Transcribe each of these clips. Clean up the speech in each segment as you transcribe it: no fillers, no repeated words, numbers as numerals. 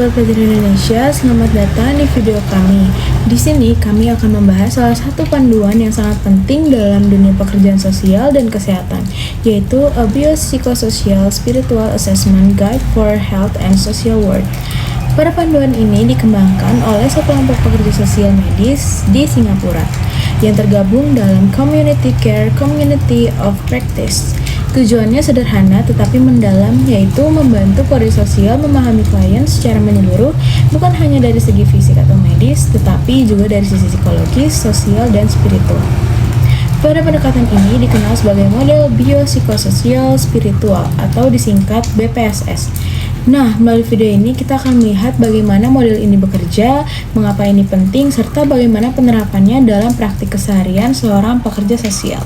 Sobat Pelajar Indonesia, selamat datang di video kami. Di sini kami akan membahas salah satu panduan yang sangat penting dalam dunia pekerjaan sosial dan kesehatan, yaitu a Biopsychosocial Spiritual Assessment Guide for Health and Social Work. Pada panduan ini dikembangkan oleh sekelompok pekerja sosial medis di Singapura yang tergabung dalam Community Care Community of Practice. Tujuannya sederhana tetapi mendalam, yaitu membantu pekerja sosial memahami klien secara menyeluruh, bukan hanya dari segi fisik atau medis, tetapi juga dari sisi psikologis, sosial, dan spiritual. Pada pendekatan ini dikenal sebagai model biopsikososial spiritual atau disingkat BPSS. Nah, melalui video ini kita akan melihat bagaimana model ini bekerja, mengapa ini penting, serta bagaimana penerapannya dalam praktik keseharian seorang pekerja sosial.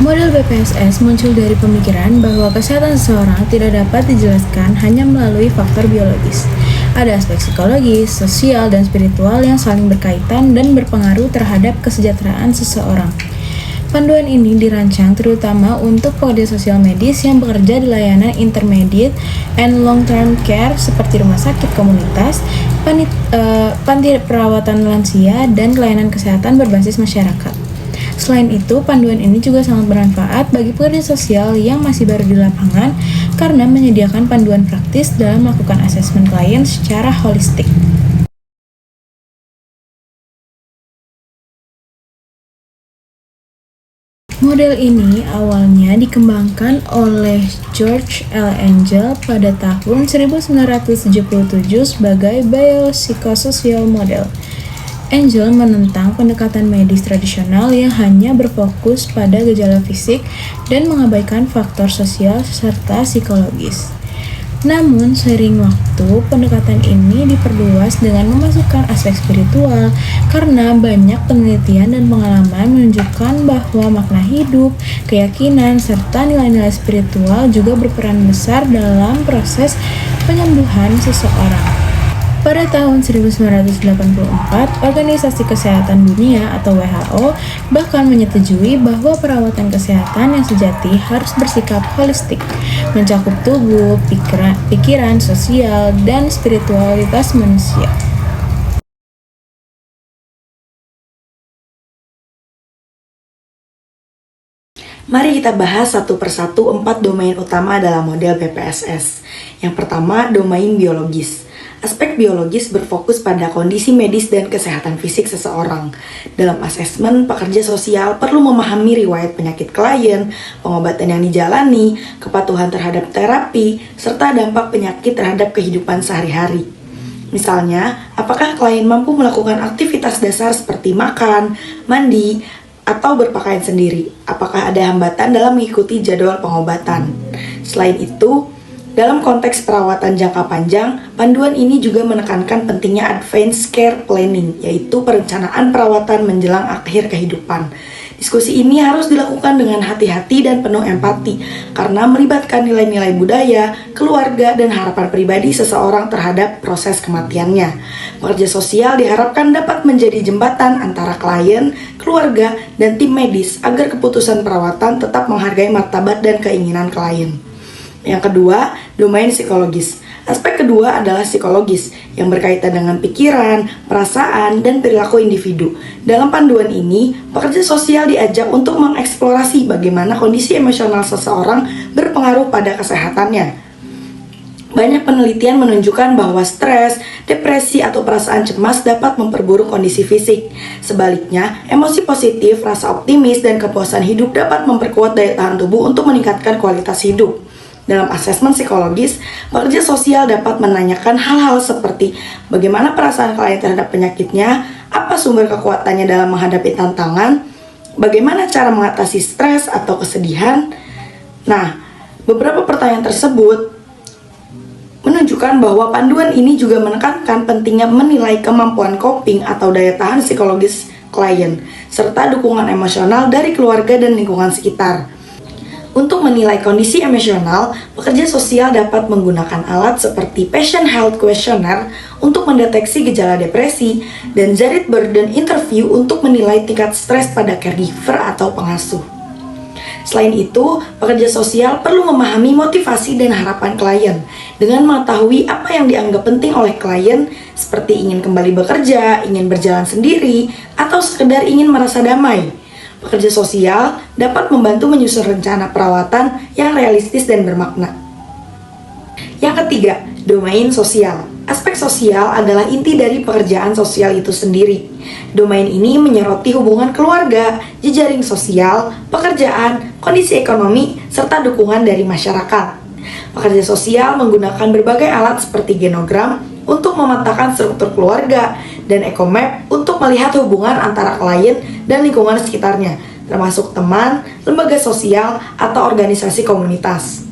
Model BPSS muncul dari pemikiran bahwa kesehatan seseorang tidak dapat dijelaskan hanya melalui faktor biologis. Ada aspek psikologis, sosial, dan spiritual yang saling berkaitan dan berpengaruh terhadap kesejahteraan seseorang. Panduan ini dirancang terutama untuk pekerja sosial medis yang bekerja di layanan intermediate and long-term care seperti rumah sakit komunitas, panti perawatan lansia, dan layanan kesehatan berbasis masyarakat. Selain itu, panduan ini juga sangat bermanfaat bagi pekerja sosial yang masih baru di lapangan karena menyediakan panduan praktis dalam melakukan asesmen klien secara holistik. Model ini awalnya dikembangkan oleh George L. Angel pada tahun 1977 sebagai biopsychosocial model. Angel menentang pendekatan medis tradisional yang hanya berfokus pada gejala fisik dan mengabaikan faktor sosial serta psikologis. Namun, seiring waktu, pendekatan ini diperluas dengan memasukkan aspek spiritual karena banyak penelitian dan pengalaman menunjukkan bahwa makna hidup, keyakinan, serta nilai-nilai spiritual juga berperan besar dalam proses penyembuhan seseorang. Pada tahun 1984, Organisasi Kesehatan Dunia atau WHO bahkan menyetujui bahwa perawatan kesehatan yang sejati harus bersikap holistik, mencakup tubuh, pikiran, sosial, dan spiritualitas manusia. Mari kita bahas satu persatu 4 domain utama dalam model BPSS. Yang pertama, domain biologis. Aspek biologis berfokus pada kondisi medis dan kesehatan fisik seseorang. Dalam asesmen, pekerja sosial perlu memahami riwayat penyakit klien, pengobatan yang dijalani, kepatuhan terhadap terapi, serta dampak penyakit terhadap kehidupan sehari-hari. Misalnya, apakah klien mampu melakukan aktivitas dasar seperti makan, mandi, atau berpakaian sendiri? Apakah ada hambatan dalam mengikuti jadwal pengobatan? Selain itu, dalam konteks perawatan jangka panjang, panduan ini juga menekankan pentingnya advanced care planning, yaitu perencanaan perawatan menjelang akhir kehidupan. Diskusi ini harus dilakukan dengan hati-hati dan penuh empati, karena melibatkan nilai-nilai budaya, keluarga, dan harapan pribadi seseorang terhadap proses kematiannya. Pekerja sosial diharapkan dapat menjadi jembatan antara klien, keluarga, dan tim medis agar keputusan perawatan tetap menghargai martabat dan keinginan klien. Yang kedua, domain psikologis. Aspek kedua adalah psikologis, yang berkaitan dengan pikiran, perasaan, dan perilaku individu. Dalam panduan ini, pekerja sosial diajak untuk mengeksplorasi bagaimana kondisi emosional seseorang berpengaruh pada kesehatannya. Banyak penelitian menunjukkan bahwa stres, depresi, atau perasaan cemas dapat memperburuk kondisi fisik. Sebaliknya, emosi positif, rasa optimis, dan kepuasan hidup dapat memperkuat daya tahan tubuh untuk meningkatkan kualitas hidup. Dalam asesmen psikologis, pekerja sosial dapat menanyakan hal-hal seperti bagaimana perasaan klien terhadap penyakitnya, apa sumber kekuatannya dalam menghadapi tantangan, bagaimana cara mengatasi stres atau kesedihan. Nah, beberapa pertanyaan tersebut menunjukkan bahwa panduan ini juga menekankan pentingnya menilai kemampuan coping atau daya tahan psikologis klien, serta dukungan emosional dari keluarga dan lingkungan sekitar. Untuk menilai kondisi emosional, pekerja sosial dapat menggunakan alat seperti Patient Health Questionnaire untuk mendeteksi gejala depresi dan Zarit Burden Interview untuk menilai tingkat stres pada caregiver atau pengasuh. Selain itu, pekerja sosial perlu memahami motivasi dan harapan klien dengan mengetahui apa yang dianggap penting oleh klien seperti ingin kembali bekerja, ingin berjalan sendiri, atau sekedar ingin merasa damai. Pekerja sosial dapat membantu menyusun rencana perawatan yang realistis dan bermakna. Yang ketiga, domain sosial. Aspek sosial adalah inti dari pekerjaan sosial itu sendiri. Domain ini menyoroti hubungan keluarga, jejaring sosial, pekerjaan, kondisi ekonomi, serta dukungan dari masyarakat. Pekerja sosial menggunakan berbagai alat seperti genogram untuk memetakan struktur keluarga dan ekomap untuk melihat hubungan antara klien dan lingkungan sekitarnya, termasuk teman, lembaga sosial, atau organisasi komunitas.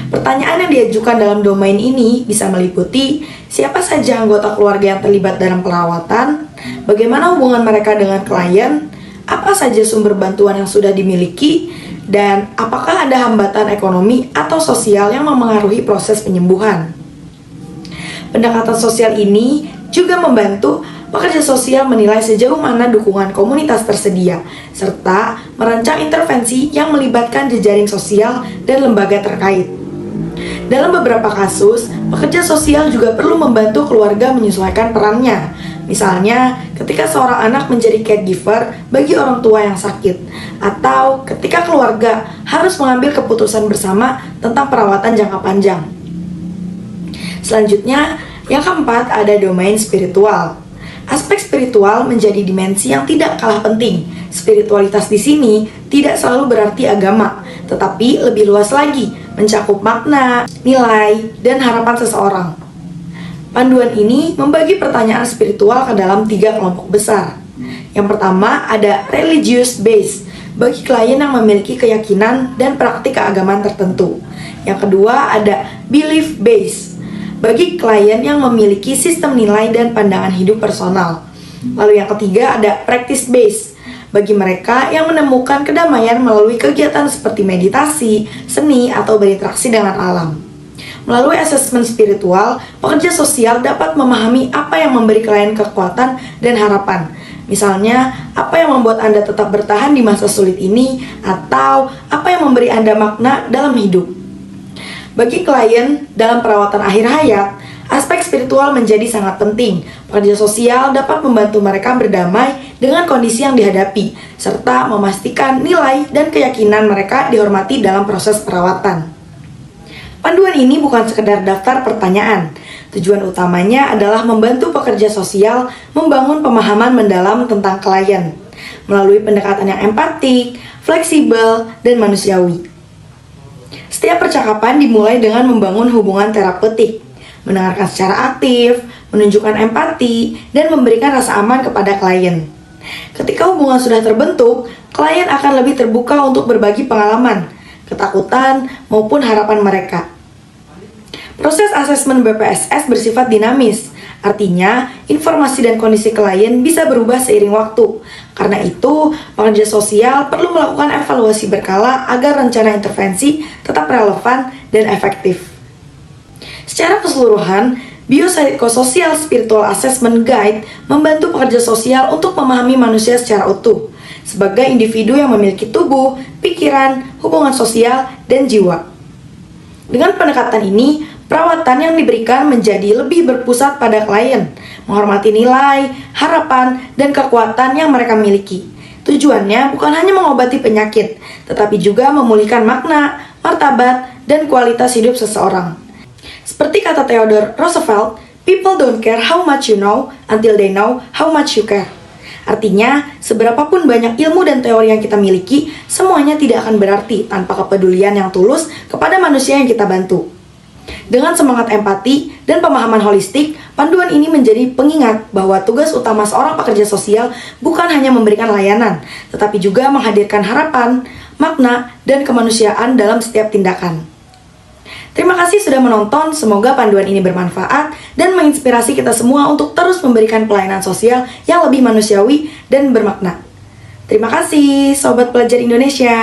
Pertanyaan yang diajukan dalam domain ini bisa meliputi siapa saja anggota keluarga yang terlibat dalam perawatan, bagaimana hubungan mereka dengan klien, apa saja sumber bantuan yang sudah dimiliki, dan apakah ada hambatan ekonomi atau sosial yang memengaruhi proses penyembuhan. Pendekatan sosial ini juga membantu pekerja sosial menilai sejauh mana dukungan komunitas tersedia, serta merancang intervensi yang melibatkan jejaring sosial dan lembaga terkait. Dalam beberapa kasus, pekerja sosial juga perlu membantu keluarga menyesuaikan perannya. Misalnya, ketika seorang anak menjadi caregiver bagi orang tua yang sakit, atau ketika keluarga harus mengambil keputusan bersama tentang perawatan jangka panjang. Selanjutnya, yang keempat ada domain spiritual. Aspek spiritual menjadi dimensi yang tidak kalah penting. Spiritualitas di sini tidak selalu berarti agama, tetapi lebih luas lagi, mencakup makna, nilai, dan harapan seseorang. Panduan ini membagi pertanyaan spiritual ke dalam 3 kelompok besar. Yang pertama ada religious base, bagi klien yang memiliki keyakinan dan praktik keagamaan tertentu. Yang kedua ada belief base, bagi klien yang memiliki sistem nilai dan pandangan hidup personal. Lalu yang ketiga ada practice base, bagi mereka yang menemukan kedamaian melalui kegiatan seperti meditasi, seni, atau berinteraksi dengan alam. Melalui asesmen spiritual, pekerja sosial dapat memahami apa yang memberi klien kekuatan dan harapan. Misalnya, apa yang membuat Anda tetap bertahan di masa sulit ini, atau apa yang memberi Anda makna dalam hidup. Bagi klien dalam perawatan akhir hayat, aspek spiritual menjadi sangat penting. Pekerja sosial dapat membantu mereka berdamai dengan kondisi yang dihadapi, serta memastikan nilai dan keyakinan mereka dihormati dalam proses perawatan. Panduan ini bukan sekedar daftar pertanyaan. Tujuan utamanya adalah membantu pekerja sosial membangun pemahaman mendalam tentang klien melalui pendekatan yang empatik, fleksibel, dan manusiawi. Setiap percakapan dimulai dengan membangun hubungan terapeutik, mendengarkan secara aktif, menunjukkan empati, dan memberikan rasa aman kepada klien. Ketika hubungan sudah terbentuk, klien akan lebih terbuka untuk berbagi pengalaman, ketakutan, maupun harapan mereka. Proses asesmen BPSS bersifat dinamis, artinya informasi dan kondisi klien bisa berubah seiring waktu. Karena itu, pekerja sosial perlu melakukan evaluasi berkala agar rencana intervensi tetap relevan dan efektif. Secara keseluruhan, Biopsychosocial Spiritual Assessment Guide membantu pekerja sosial untuk memahami manusia secara utuh, sebagai individu yang memiliki tubuh, pikiran, hubungan sosial, dan jiwa. Dengan pendekatan ini, perawatan yang diberikan menjadi lebih berpusat pada klien, menghormati nilai, harapan, dan kekuatan yang mereka miliki. Tujuannya bukan hanya mengobati penyakit, tetapi juga memulihkan makna, martabat, dan kualitas hidup seseorang. Seperti kata Theodore Roosevelt, people don't care how much you know until they know how much you care. Artinya, seberapapun banyak ilmu dan teori yang kita miliki, semuanya tidak akan berarti tanpa kepedulian yang tulus kepada manusia yang kita bantu. Dengan semangat empati dan pemahaman holistik, panduan ini menjadi pengingat bahwa tugas utama seorang pekerja sosial bukan hanya memberikan layanan, tetapi juga menghadirkan harapan, makna, dan kemanusiaan dalam setiap tindakan. Terima kasih sudah menonton, semoga panduan ini bermanfaat dan menginspirasi kita semua untuk terus memberikan pelayanan sosial yang lebih manusiawi dan bermakna. Terima kasih, Sobat Pelajar Indonesia.